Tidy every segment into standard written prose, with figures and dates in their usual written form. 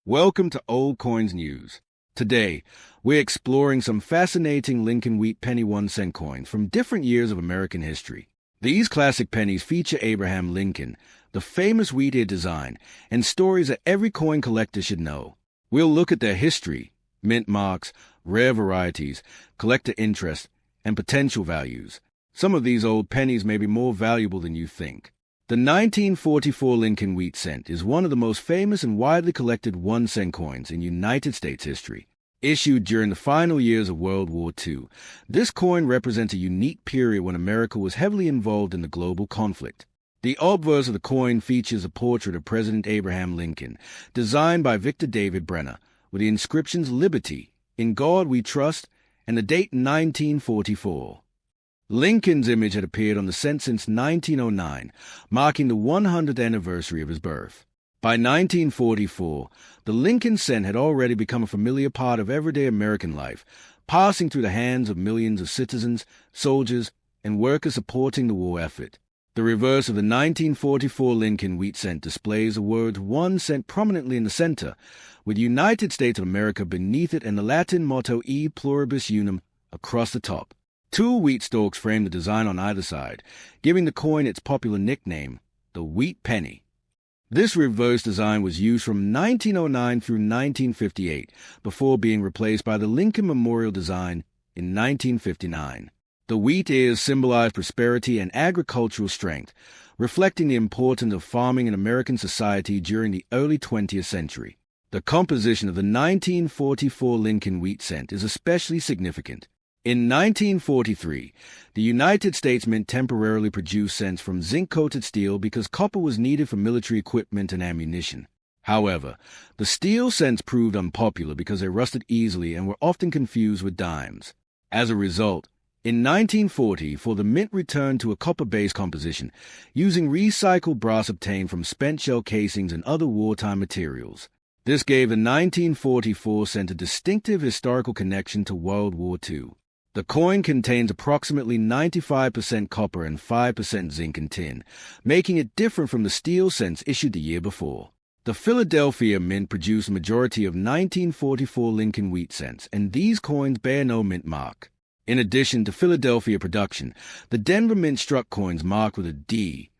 Welcome to Old Coins News. Today, we're exploring some fascinating Lincoln Wheat Penny 1-cent coins from different years of American history. These classic pennies feature Abraham Lincoln, the famous wheat ear design, and stories that every coin collector should know. We'll look at their history, mint marks, rare varieties, collector interest, and potential values. Some of these old pennies may be more valuable than you think. The 1944 Lincoln Wheat Cent is one of the most famous and widely collected 1-cent coins in United States history. Issued during the final years of World War II, this coin represents a unique period when America was heavily involved in the global conflict. The obverse of the coin features a portrait of President Abraham Lincoln, designed by Victor David Brenner, with the inscriptions "Liberty," "In God We Trust," and the date 1944. Lincoln's image had appeared on the cent since 1909, marking the 100th anniversary of his birth. By 1944, the Lincoln cent had already become a familiar part of everyday American life, passing through the hands of millions of citizens, soldiers, and workers supporting the war effort. The reverse of the 1944 Lincoln Wheat Cent displays the words 1 cent prominently in the center, with United States of America beneath it and the Latin motto E pluribus unum across the top. Two wheat stalks frame the design on either side, giving the coin its popular nickname, the Wheat Penny. This reverse design was used from 1909 through 1958, before being replaced by the Lincoln Memorial design in 1959. The wheat ears symbolize prosperity and agricultural strength, reflecting the importance of farming in American society during the early 20th century. The composition of the 1944 Lincoln Wheat Cent is especially significant. In 1943, the United States Mint temporarily produced cents from zinc-coated steel because copper was needed for military equipment and ammunition. However, the steel cents proved unpopular because they rusted easily and were often confused with dimes. As a result, in 1940, the mint returned to a copper-based composition, using recycled brass obtained from spent shell casings and other wartime materials. This gave the 1944 cent a distinctive historical connection to World War II. The coin contains approximately 95% copper and 5% zinc and tin, making it different from the steel cents issued the year before. The Philadelphia Mint produced a majority of 1944 Lincoln Wheat Cents, and these coins bear no mint mark. In addition to Philadelphia production, the Denver Mint struck coins marked with a D,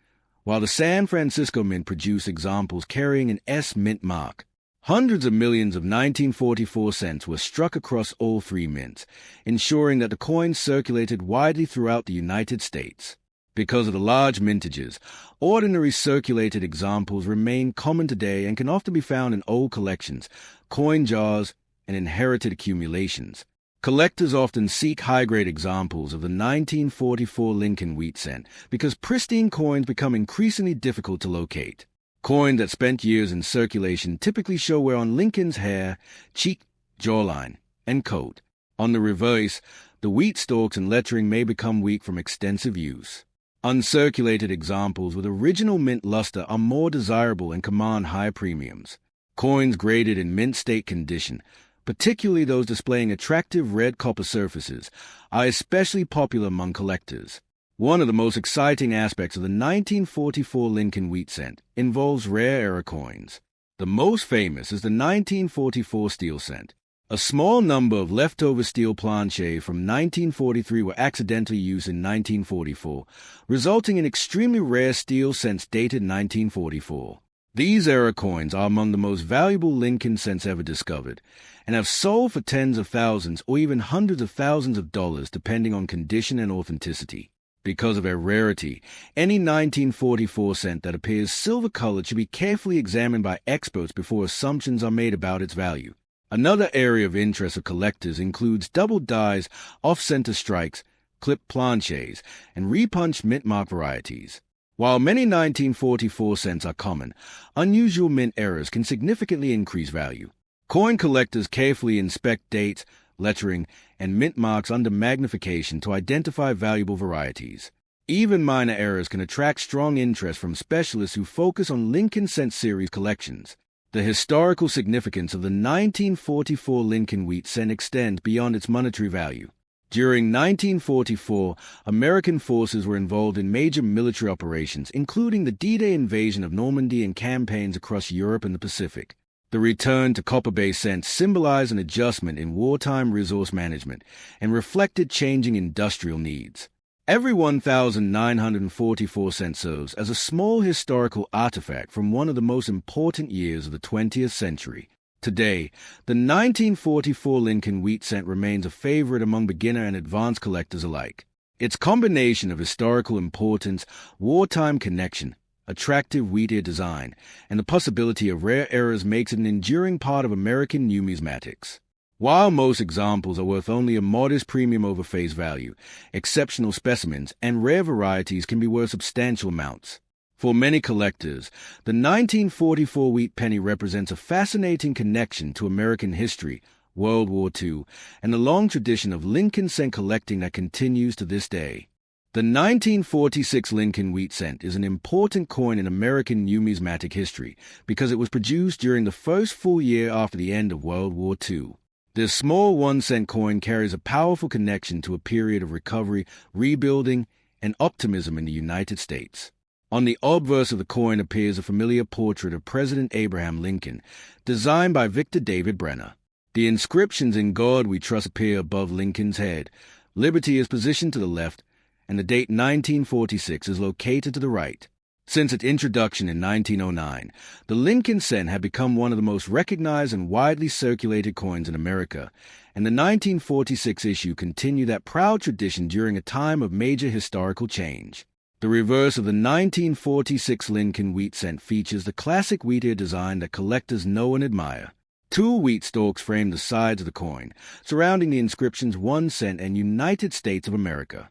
while the San Francisco Mint produced examples carrying an S mint mark. Hundreds of millions of 1944 cents were struck across all three mints, ensuring that the coins circulated widely throughout the United States. Because of the large mintages, ordinary circulated examples remain common today and can often be found in old collections, coin jars, and inherited accumulations. Collectors often seek high-grade examples of the 1944 Lincoln Wheat Cent because pristine coins become increasingly difficult to locate. Coins that spent years in circulation typically show wear on Lincoln's hair, cheek, jawline, and coat. On the reverse, the wheat stalks and lettering may become weak from extensive use. Uncirculated examples with original mint luster are more desirable and command high premiums. Coins graded in mint state condition, particularly those displaying attractive red copper surfaces, are especially popular among collectors. One of the most exciting aspects of the 1944 Lincoln Wheat Cent involves rare era coins. The most famous is the 1944 steel cent. A small number of leftover steel planchets from 1943 were accidentally used in 1944, resulting in extremely rare steel cents dated 1944. These era coins are among the most valuable Lincoln cents ever discovered, and have sold for tens of thousands or even hundreds of thousands of dollars depending on condition and authenticity. Because of their rarity, any 1944 cent that appears silver-colored should be carefully examined by experts before assumptions are made about its value. Another area of interest of collectors includes double dies, off-center strikes, clipped planchets, and repunched mint-mark varieties. While many 1944 cents are common, unusual mint errors can significantly increase value. Coin collectors carefully inspect dates, lettering, and mint marks under magnification to identify valuable varieties. Even minor errors can attract strong interest from specialists who focus on Lincoln Cent series collections. The historical significance of the 1944 Lincoln Wheat Cent extends beyond its monetary value. During 1944, American forces were involved in major military operations, including the D-Day invasion of Normandy and campaigns across Europe and the Pacific. The return to copper-based cents symbolized an adjustment in wartime resource management and reflected changing industrial needs. Every 1,944 cent serves as a small historical artifact from one of the most important years of the 20th century. Today, the 1944 Lincoln Wheat cent remains a favorite among beginner and advanced collectors alike. Its combination of historical importance, wartime connection, attractive wheat-ear design, and the possibility of rare errors makes it an enduring part of American numismatics. While most examples are worth only a modest premium over face value, exceptional specimens and rare varieties can be worth substantial amounts. For many collectors, the 1944 wheat penny represents a fascinating connection to American history, World War II, and the long tradition of Lincoln cent collecting that continues to this day. The 1946 Lincoln Wheat cent is an important coin in American numismatic history because it was produced during the first full year after the end of World War II. This small 1-cent coin carries a powerful connection to a period of recovery, rebuilding, and optimism in the United States. On the obverse of the coin appears a familiar portrait of President Abraham Lincoln, designed by Victor David Brenner. The inscriptions "In God We Trust" appear above Lincoln's head, "Liberty" is positioned to the left, and the date 1946 is located to the right. Since its introduction in 1909, the Lincoln cent had become one of the most recognized and widely circulated coins in America, and the 1946 issue continued that proud tradition during a time of major historical change. The reverse of the 1946 Lincoln Wheat cent features the classic wheat-ear design that collectors know and admire. Two wheat stalks frame the sides of the coin, surrounding the inscriptions 1 cent and United States of America.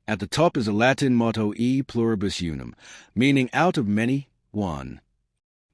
At the top is a Latin motto E pluribus unum, meaning out of many, one.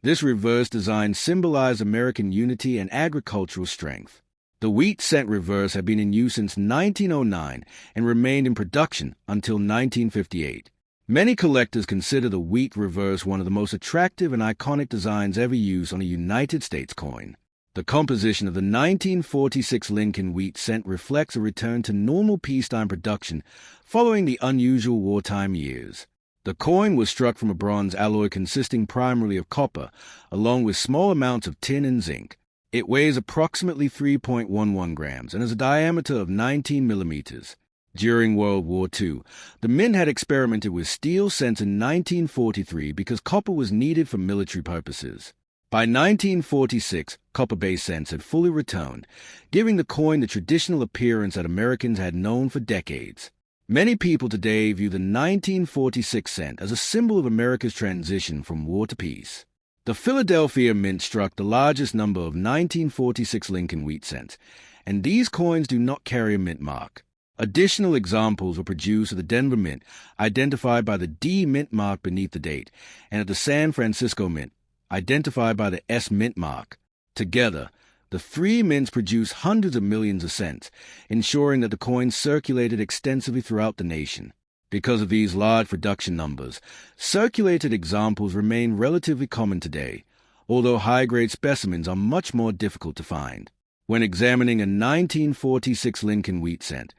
This reverse design symbolized American unity and agricultural strength. The wheat cent reverse had been in use since 1909 and remained in production until 1958. Many collectors consider the wheat reverse one of the most attractive and iconic designs ever used on a United States coin. The composition of the 1946 Lincoln Wheat cent reflects a return to normal peacetime production following the unusual wartime years. The coin was struck from a bronze alloy consisting primarily of copper, along with small amounts of tin and zinc. It weighs approximately 3.11 grams and has a diameter of 19 millimeters. During World War II, the Mint had experimented with steel cents in 1943 because copper was needed for military purposes. By 1946, copper-based cents had fully returned, giving the coin the traditional appearance that Americans had known for decades. Many people today view the 1946 cent as a symbol of America's transition from war to peace. The Philadelphia Mint struck the largest number of 1946 Lincoln Wheat cents, and these coins do not carry a mint mark. Additional examples were produced at the Denver Mint, identified by the D mint mark beneath the date, and at the San Francisco Mint, identified by the S mint mark. Together, the three mints produced hundreds of millions of cents, ensuring that the coin circulated extensively throughout the nation. Because of these large production numbers, circulated examples remain relatively common today, although high-grade specimens are much more difficult to find. When examining a 1946 Lincoln Wheat cent,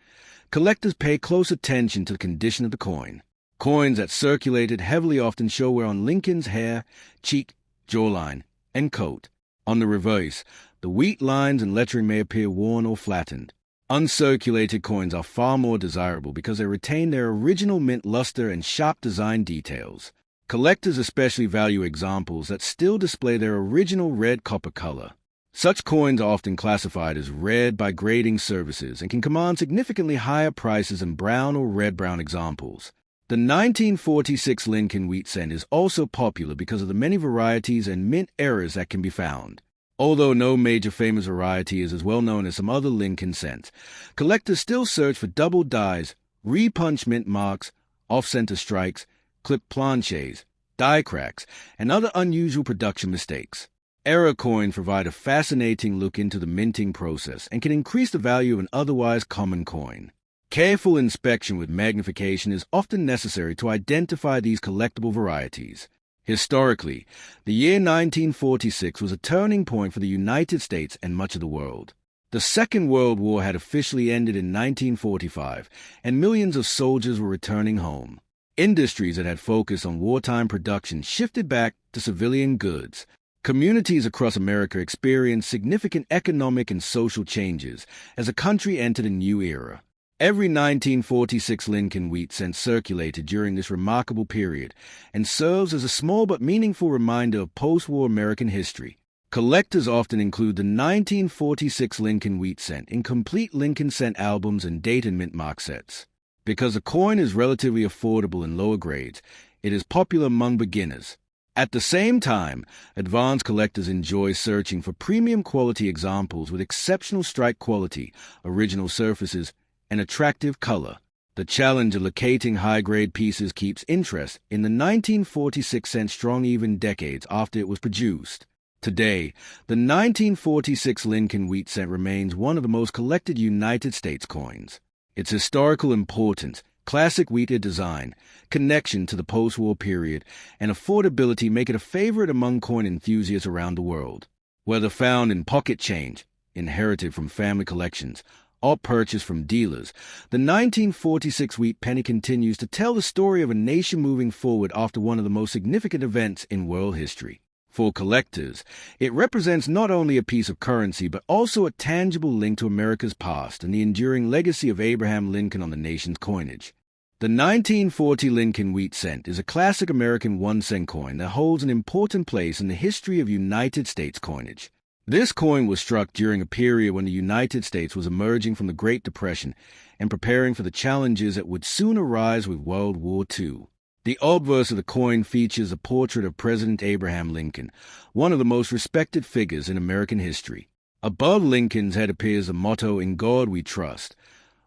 collectors pay close attention to the condition of the coin. Coins that circulated heavily often show wear on Lincoln's hair, cheek, jawline, and coat. On the reverse, the wheat lines and lettering may appear worn or flattened. Uncirculated coins are far more desirable because they retain their original mint luster and sharp design details. Collectors especially value examples that still display their original red copper color. Such coins are often classified as red by grading services and can command significantly higher prices than brown or red-brown examples. The 1946 Lincoln Wheat cent is also popular because of the many varieties and mint errors that can be found. Although no major famous variety is as well known as some other Lincoln cents, collectors still search for double dies, repunch mint marks, off-center strikes, clip planches, die cracks, and other unusual production mistakes. Error coins provide a fascinating look into the minting process and can increase the value of an otherwise common coin. Careful inspection with magnification is often necessary to identify these collectible varieties. Historically, the year 1946 was a turning point for the United States and much of the world. The Second World War had officially ended in 1945, and millions of soldiers were returning home. Industries that had focused on wartime production shifted back to civilian goods. Communities across America experienced significant economic and social changes as the country entered a new era. Every 1946 Lincoln Wheat cent circulated during this remarkable period and serves as a small but meaningful reminder of post-war American history. Collectors often include the 1946 Lincoln Wheat cent in complete Lincoln cent albums and dated mint mark sets. Because the coin is relatively affordable in lower grades, it is popular among beginners. At the same time, advanced collectors enjoy searching for premium quality examples with exceptional strike quality, original surfaces, and attractive color. The challenge of locating high-grade pieces keeps interest in the 1946 cent strong even decades after it was produced. Today, the 1946 Lincoln Wheat cent remains one of the most collected United States coins. Its historical importance, classic wheated design, connection to the post-war period, and affordability make it a favorite among coin enthusiasts around the world. Whether found in pocket change, inherited from family collections, or purchased from dealers, the 1946 wheat penny continues to tell the story of a nation moving forward after one of the most significant events in world history. For collectors, it represents not only a piece of currency but also a tangible link to America's past and the enduring legacy of Abraham Lincoln on the nation's coinage. The 1940 Lincoln Wheat cent is a classic American 1-cent coin that holds an important place in the history of United States coinage. This coin was struck during a period when the United States was emerging from the Great Depression and preparing for the challenges that would soon arise with World War II. The obverse of the coin features a portrait of President Abraham Lincoln, one of the most respected figures in American history. Above Lincoln's head appears the motto, "In God We Trust,"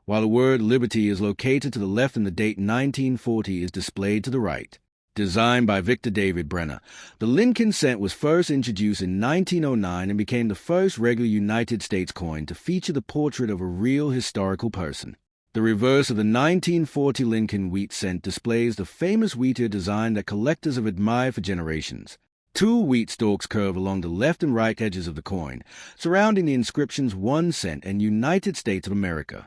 while the word liberty is located to the left and the date 1940 is displayed to the right. Designed by Victor David Brenner, the Lincoln cent was first introduced in 1909 and became the first regular United States coin to feature the portrait of a real historical person. The reverse of the 1940 Lincoln Wheat cent displays the famous wheat-ear design that collectors have admired for generations. Two wheat stalks curve along the left and right edges of the coin, surrounding the inscriptions 1 cent and United States of America.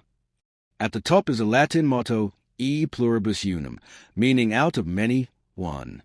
At the top is a Latin motto, E pluribus unum, meaning out of many, one.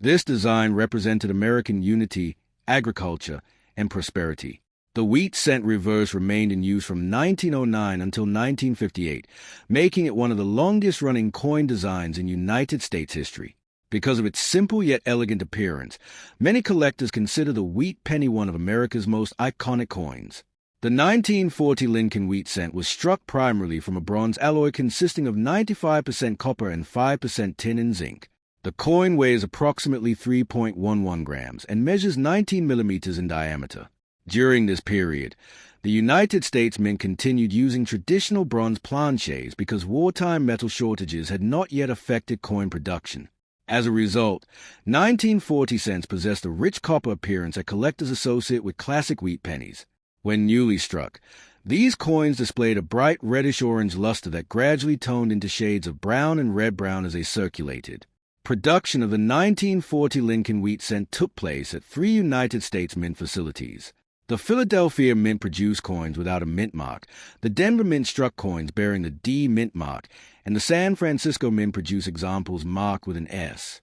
This design represented American unity, agriculture, and prosperity. The wheat cent reverse remained in use from 1909 until 1958, making it one of the longest-running coin designs in United States history. Because of its simple yet elegant appearance, many collectors consider the wheat penny one of America's most iconic coins. The 1940 Lincoln Wheat cent was struck primarily from a bronze alloy consisting of 95% copper and 5% tin and zinc. The coin weighs approximately 3.11 grams and measures 19 millimeters in diameter. During this period, the United States Mint continued using traditional bronze planchets because wartime metal shortages had not yet affected coin production. As a result, 1940 cents possessed a rich copper appearance that collectors associate with classic wheat pennies. When newly struck, these coins displayed a bright reddish-orange luster that gradually toned into shades of brown and red-brown as they circulated. Production of the 1940 Lincoln Wheat cent took place at 3 United States Mint facilities. The Philadelphia Mint produced coins without a mint mark, the Denver Mint struck coins bearing the D mint mark, and the San Francisco Mint produced examples marked with an S.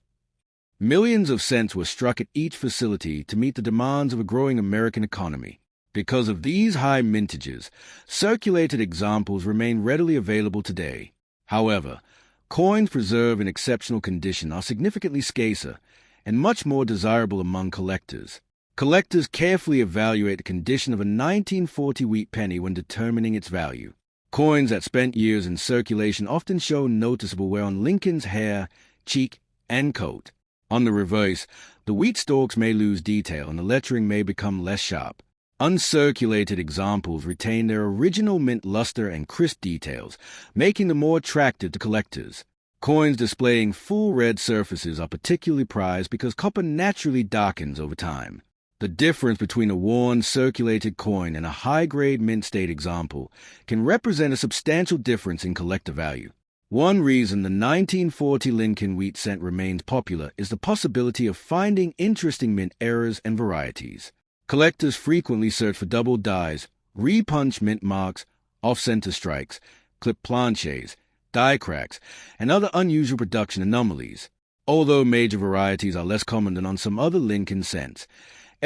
Millions of cents were struck at each facility to meet the demands of a growing American economy. Because of these high mintages, circulated examples remain readily available today. However, coins preserved in exceptional condition are significantly scarcer and much more desirable among collectors. Collectors carefully evaluate the condition of a 1940 wheat penny when determining its value. Coins that spent years in circulation often show noticeable wear on Lincoln's hair, cheek, and coat. On the reverse, the wheat stalks may lose detail and the lettering may become less sharp. Uncirculated examples retain their original mint luster and crisp details, making them more attractive to collectors. Coins displaying full red surfaces are particularly prized because copper naturally darkens over time. The difference between a worn, circulated coin and a high-grade mint-state example can represent a substantial difference in collector value. One reason the 1940 Lincoln Wheat cent remains popular is the possibility of finding interesting mint errors and varieties. Collectors frequently search for double dies, repunch mint marks, off-center strikes, clip planchets, die cracks, and other unusual production anomalies. Although major varieties are less common than on some other Lincoln cents,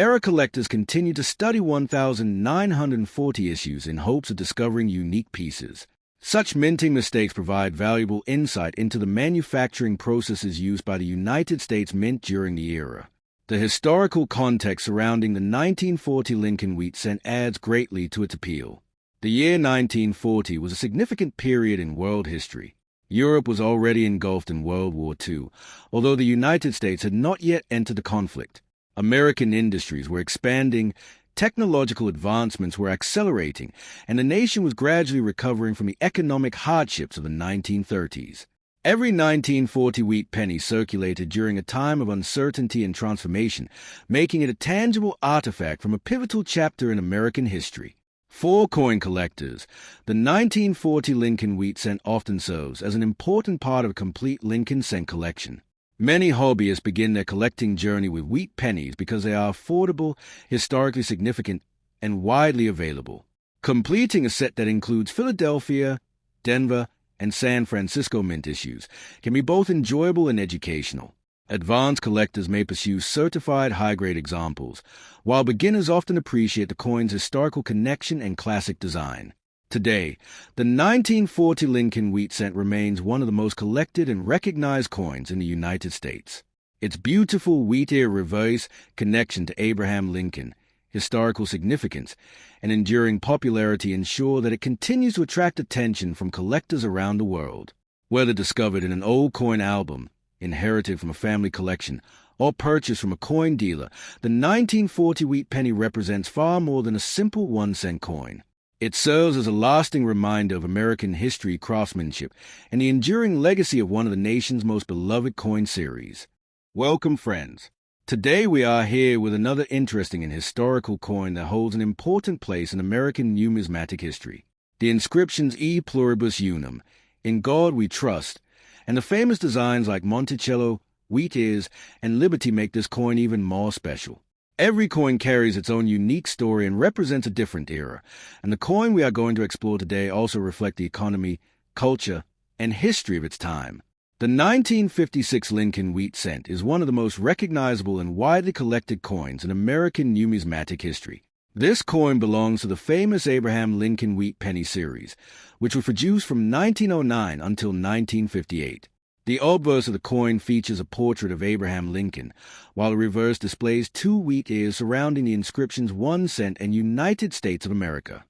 Era collectors continue to study 1,940 issues in hopes of discovering unique pieces. Such minting mistakes provide valuable insight into the manufacturing processes used by the United States Mint during the era. The historical context surrounding the 1940 Lincoln Wheat Cent adds greatly to its appeal. The year 1940 was a significant period in world history. Europe was already engulfed in World War II, although the United States had not yet entered the conflict. American industries were expanding, technological advancements were accelerating, and the nation was gradually recovering from the economic hardships of the 1930s. Every 1940 wheat penny circulated during a time of uncertainty and transformation, making it a tangible artifact from a pivotal chapter in American history. For coin collectors, the 1940 Lincoln Wheat Cent often serves as an important part of a complete Lincoln Cent collection. Many hobbyists begin their collecting journey with wheat pennies because they are affordable, historically significant, and widely available. Completing a set that includes Philadelphia, Denver, and San Francisco mint issues can be both enjoyable and educational. Advanced collectors may pursue certified high-grade examples, while beginners often appreciate the coin's historical connection and classic design. Today, the 1940 Lincoln Wheat Cent remains one of the most collected and recognized coins in the United States. Its beautiful wheat-ear reverse, connection to Abraham Lincoln, historical significance, and enduring popularity ensure that it continues to attract attention from collectors around the world. Whether discovered in an old coin album, inherited from a family collection, or purchased from a coin dealer, the 1940 wheat penny represents far more than a simple 1-cent coin. It serves as a lasting reminder of American history, craftsmanship, and the enduring legacy of one of the nation's most beloved coin series. Welcome, friends. Today we are here with another interesting and historical coin that holds an important place in American numismatic history. The inscriptions E Pluribus Unum, In God We Trust, and the famous designs like Monticello, Wheat Ears, and Liberty make this coin even more special. Every coin carries its own unique story and represents a different era, and the coin we are going to explore today also reflects the economy, culture, and history of its time. The 1956 Lincoln Wheat Cent is one of the most recognizable and widely collected coins in American numismatic history. This coin belongs to the famous Abraham Lincoln Wheat Penny series, which was produced from 1909 until 1958. The obverse of the coin features a portrait of Abraham Lincoln, while the reverse displays two wheat ears surrounding the inscriptions 1 cent and United States of America.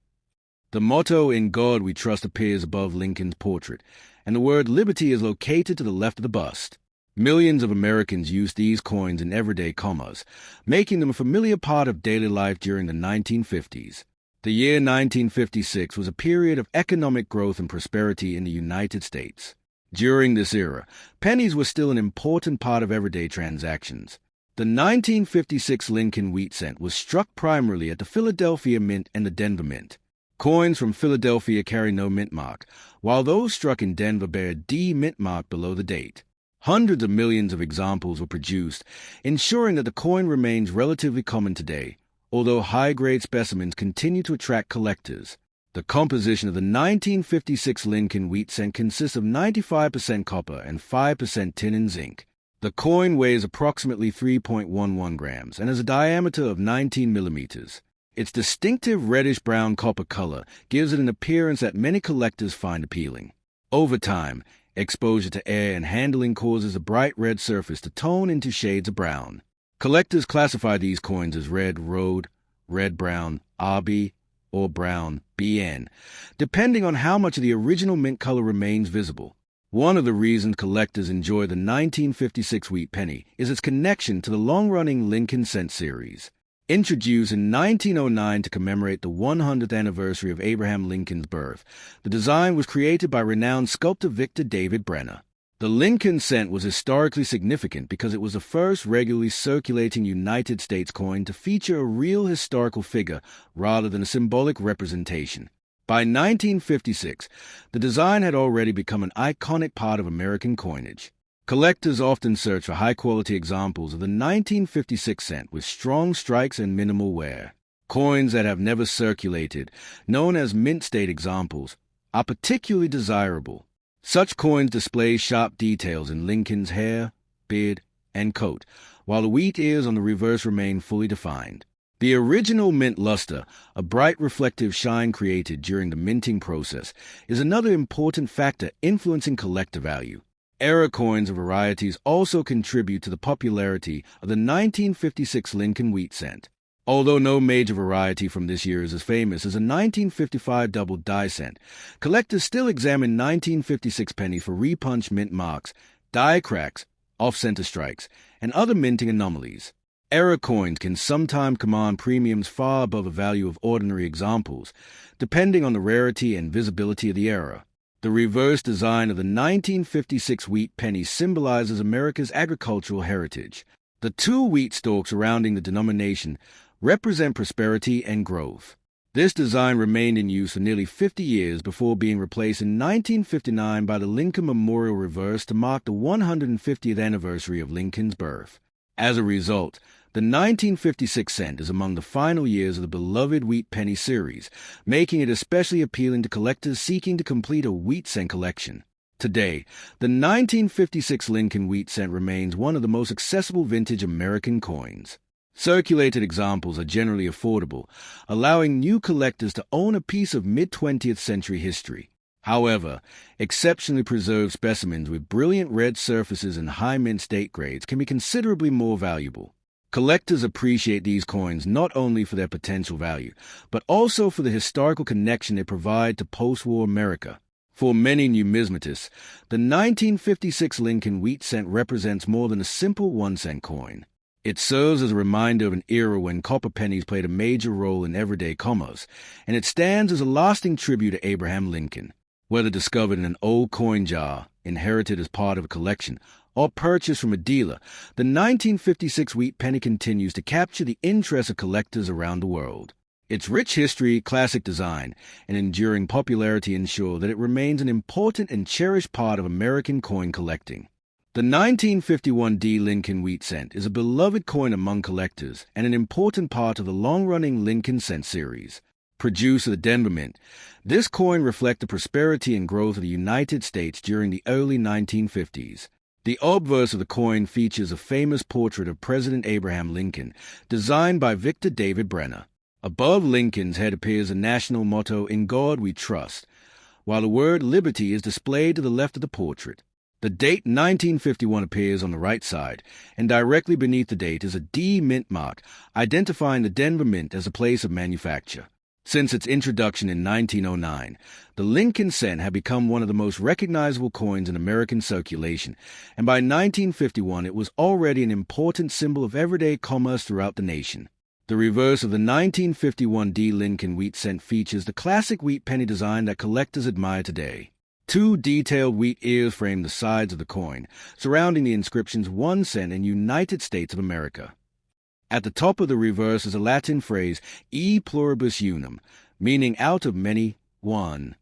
The motto In God We Trust appears above Lincoln's portrait, and the word liberty is located to the left of the bust. Millions of Americans use these coins in everyday commerce, making them a familiar part of daily life during the 1950s. The year 1956 was a period of economic growth and prosperity in the United States. During this era, pennies were still an important part of everyday transactions. The 1956 Lincoln Wheat Cent was struck primarily at the Philadelphia Mint and the Denver Mint. Coins from Philadelphia carry no mint mark, while those struck in Denver bear a D mint mark below the date. Hundreds of millions of examples were produced, ensuring that the coin remains relatively common today, although high-grade specimens continue to attract collectors. The composition of the 1956 Lincoln Wheat Cent consists of 95% copper and 5% tin and zinc. The coin weighs approximately 3.11 grams and has a diameter of 19 millimeters. Its distinctive reddish-brown copper color gives it an appearance that many collectors find appealing. Over time, exposure to air and handling causes a bright red surface to tone into shades of brown. Collectors classify these coins as red road, red-brown, RB, or brown, BN, depending on how much of the original mint color remains visible. One of the reasons collectors enjoy the 1956 wheat penny is its connection to the long-running Lincoln Cent series. Introduced in 1909 to commemorate the 100th anniversary of Abraham Lincoln's birth, the design was created by renowned sculptor Victor David Brenner. The Lincoln Cent was historically significant because it was the first regularly circulating United States coin to feature a real historical figure rather than a symbolic representation. By 1956, the design had already become an iconic part of American coinage. Collectors often search for high-quality examples of the 1956 cent with strong strikes and minimal wear. Coins that have never circulated, known as mint state examples, are particularly desirable. Such coins display sharp details in Lincoln's hair, beard, and coat, while the wheat ears on the reverse remain fully defined. The original mint luster, a bright reflective shine created during the minting process, is another important factor influencing collector value. Era coins of varieties also contribute to the popularity of the 1956 Lincoln Wheat cent. Although no major variety from this year is as famous as a 1955 double die cent, collectors still examine 1956 pennies for repunch mint marks, die cracks, off-center strikes, and other minting anomalies. Era coins can sometimes command premiums far above the value of ordinary examples, depending on the rarity and visibility of the era. The reverse design of the 1956 wheat penny symbolizes America's agricultural heritage. The two wheat stalks surrounding the denomination represent prosperity and growth. This design remained in use for nearly 50 years before being replaced in 1959 by the Lincoln Memorial Reverse to mark the 150th anniversary of Lincoln's birth. As a result, the 1956 cent is among the final years of the beloved Wheat Penny series, making it especially appealing to collectors seeking to complete a wheat cent collection. Today, the 1956 Lincoln Wheat cent remains one of the most accessible vintage American coins. Circulated examples are generally affordable, allowing new collectors to own a piece of mid-20th century history. However, exceptionally preserved specimens with brilliant red surfaces and high mint state grades can be considerably more valuable. Collectors appreciate these coins not only for their potential value, but also for the historical connection they provide to post-war America. For many numismatists, the 1956 Lincoln Wheat cent represents more than a simple 1-cent coin. It serves as a reminder of an era when copper pennies played a major role in everyday commerce, and it stands as a lasting tribute to Abraham Lincoln. Whether discovered in an old coin jar, inherited as part of a collection, or purchased from a dealer, the 1956 wheat penny continues to capture the interest of collectors around the world. Its rich history, classic design, and enduring popularity ensure that it remains an important and cherished part of American coin collecting. The 1951 D Lincoln Wheat cent is a beloved coin among collectors and an important part of the long-running Lincoln cent series. Produced at the Denver Mint, this coin reflects the prosperity and growth of the United States during the early 1950s. The obverse of the coin features a famous portrait of President Abraham Lincoln, designed by Victor David Brenner. Above Lincoln's head appears the national motto, "In God We Trust," while the word liberty is displayed to the left of the portrait. The date 1951 appears on the right side, and directly beneath the date is a D mint mark, identifying the Denver Mint as a place of manufacture. Since its introduction in 1909, the Lincoln cent had become one of the most recognizable coins in American circulation, and by 1951 it was already an important symbol of everyday commerce throughout the nation. The reverse of the 1951 D Lincoln Wheat cent features the classic wheat penny design that collectors admire today. Two detailed wheat ears frame the sides of the coin, surrounding the inscriptions 1 cent and United States of America. At the top of the reverse is a Latin phrase, E pluribus unum, meaning out of many, one.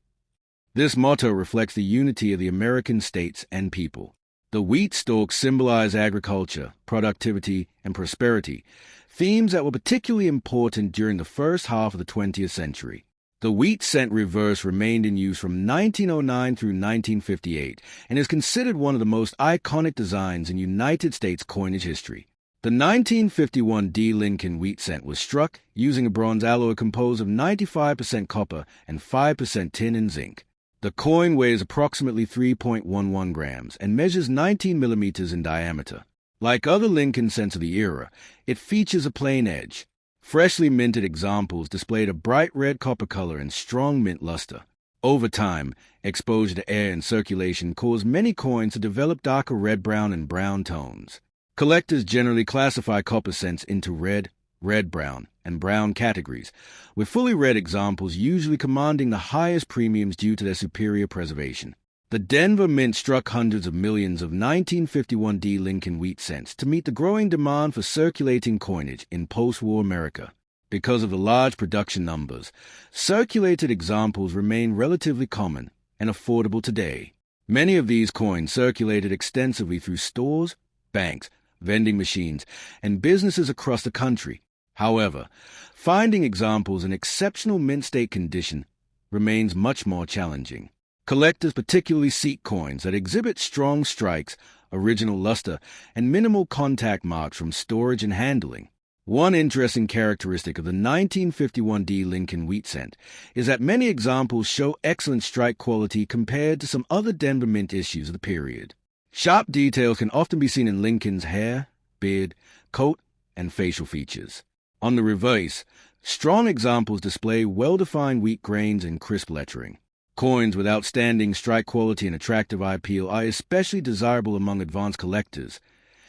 This motto reflects the unity of the American states and people. The wheat stalks symbolize agriculture, productivity, and prosperity, themes that were particularly important during the first half of the 20th century. The wheat cent reverse remained in use from 1909 through 1958 and is considered one of the most iconic designs in United States coinage history. The 1951 D Lincoln Wheat cent was struck using a bronze alloy composed of 95% copper and 5% tin and zinc. The coin weighs approximately 3.11 grams and measures 19 millimeters in diameter. Like other Lincoln cents of the era, it features a plain edge. Freshly minted examples displayed a bright red copper color and strong mint luster. Over time, exposure to air and circulation caused many coins to develop darker red-brown and brown tones. Collectors generally classify copper cents into red, red-brown, and brown categories, with fully red examples usually commanding the highest premiums due to their superior preservation. The Denver Mint struck hundreds of millions of 1951 D Lincoln Wheat cents to meet the growing demand for circulating coinage in post-war America. Because of the large production numbers, circulated examples remain relatively common and affordable today. Many of these coins circulated extensively through stores, banks, vending machines, and businesses across the country. However, finding examples in exceptional mint state condition remains much more challenging. Collectors particularly seek coins that exhibit strong strikes, original luster, and minimal contact marks from storage and handling. One interesting characteristic of the 1951D Lincoln Wheat Cent is that many examples show excellent strike quality compared to some other Denver Mint issues of the period. Sharp details can often be seen in Lincoln's hair, beard, coat, and facial features. On the reverse, strong examples display well-defined wheat grains and crisp lettering. Coins with outstanding strike quality and attractive eye appeal are especially desirable among advanced collectors,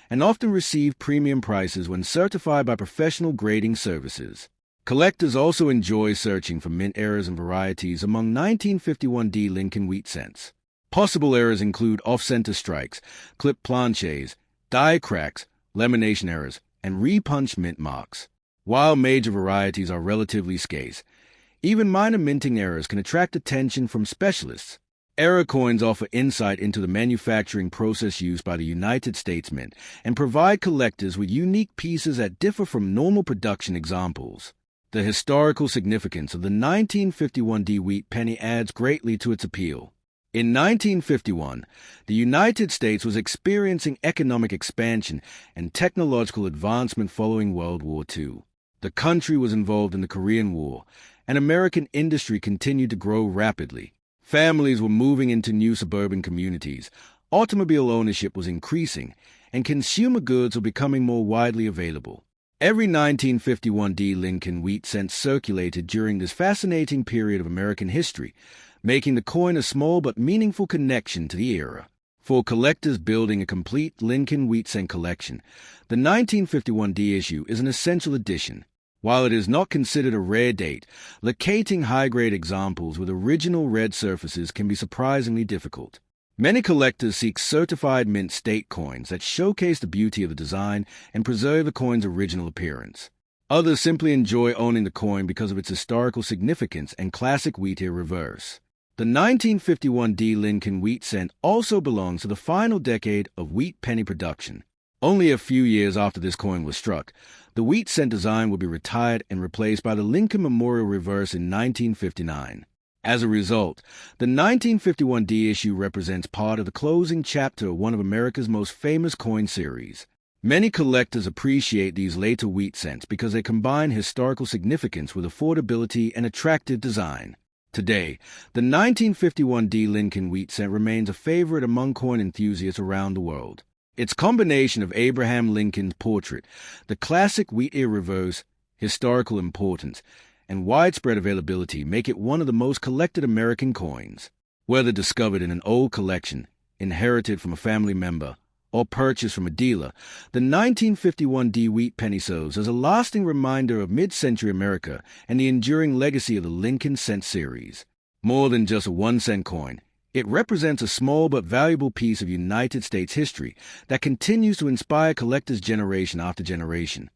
and often receive premium prices when certified by professional grading services. Collectors also enjoy searching for mint errors and varieties among 1951D Lincoln Wheat Cents. Possible errors include off-center strikes, clip planches, die cracks, lamination errors, and repunched mint marks. While major varieties are relatively scarce, even minor minting errors can attract attention from specialists. Error coins offer insight into the manufacturing process used by the United States Mint and provide collectors with unique pieces that differ from normal production examples. The historical significance of the 1951D wheat penny adds greatly to its appeal. In 1951, the United States was experiencing economic expansion and technological advancement following World War II. The country was involved in the Korean War, and American industry continued to grow rapidly. Families were moving into new suburban communities, automobile ownership was increasing, and consumer goods were becoming more widely available. Every 1951D Lincoln Wheat Cent circulated during this fascinating period of American history, making the coin a small but meaningful connection to the era. For collectors building a complete Lincoln Wheat Cent collection, the 1951D issue is an essential addition. While it is not considered a rare date, locating high-grade examples with original red surfaces can be surprisingly difficult. Many collectors seek certified mint state coins that showcase the beauty of the design and preserve the coin's original appearance. Others simply enjoy owning the coin because of its historical significance and classic wheat-ear reverse. The 1951D Lincoln Wheat Cent also belongs to the final decade of wheat penny production. Only a few years after this coin was struck, the wheat cent design would be retired and replaced by the Lincoln Memorial Reverse in 1959. As a result, the 1951D issue represents part of the closing chapter of one of America's most famous coin series. Many collectors appreciate these later wheat cents because they combine historical significance with affordability and attractive design. Today, the 1951D Lincoln Wheat Cent remains a favorite among coin enthusiasts around the world. Its combination of Abraham Lincoln's portrait, the classic wheat-ear reverse, historical importance, and widespread availability make it one of the most collected American coins. Whether discovered in an old collection, inherited from a family member, or purchased from a dealer, the 1951D wheat penny serves as a lasting reminder of mid-century America and the enduring legacy of the Lincoln Cent series. More than just a 1-cent coin, it represents a small but valuable piece of United States history that continues to inspire collectors generation after generation.